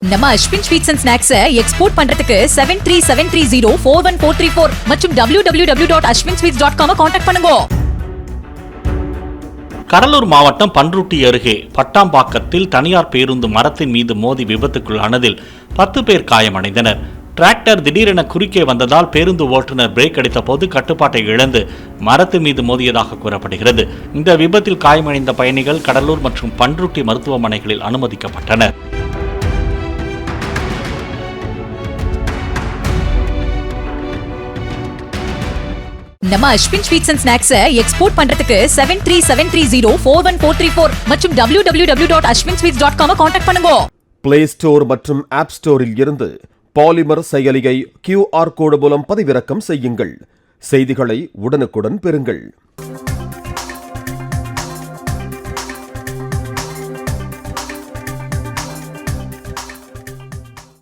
நம்ம Ashwin sweets and snacks export பண்றதுக்கு 7373041434 மற்றும் www.ashwinsweets.com கான்டாக்ட் பண்ணுங்க. கடலூர் மாவட்டம் பண்ருட்டி அருகே பட்டாம்பாக்கத்தில் தனியார் பேருந்து மரத்தின் மீது மோதி விபத்துக்குள்ளானதில் 10 பேர் காயமடைந்தனர். டிராக்டர் திடீரென குறுக்கே வந்ததால் பேருந்து ஓட்டுநர் பிரேக் அடித்த போது கட்டுப்பாட்டை இழந்து மரத்தின் மீது மோதியதாக கூறப்படுகிறது. இந்த விபத்தில் காயமடைந்த பயணிகள் கடலூர் மற்றும் பண்ருட்டி மருத்துவமனைகளில் அனுமதிக்கப்பட்டனர். நம்ம Ashwin sweets and snacks export பண்றதுக்கு 7373041434 மற்றும் www.ashwinsweets.com கான்டாக்ட் பண்ணுங்க. பிளே ஸ்டோர் மற்றும் ஆப் ஸ்டோரில் இருந்து பாலிமர் செயலியை QR கோடு மூலம் பதிவிறக்கம் செய்யுங்கள். செய்திகளை உடனுக்குடன் பெறுங்கள்.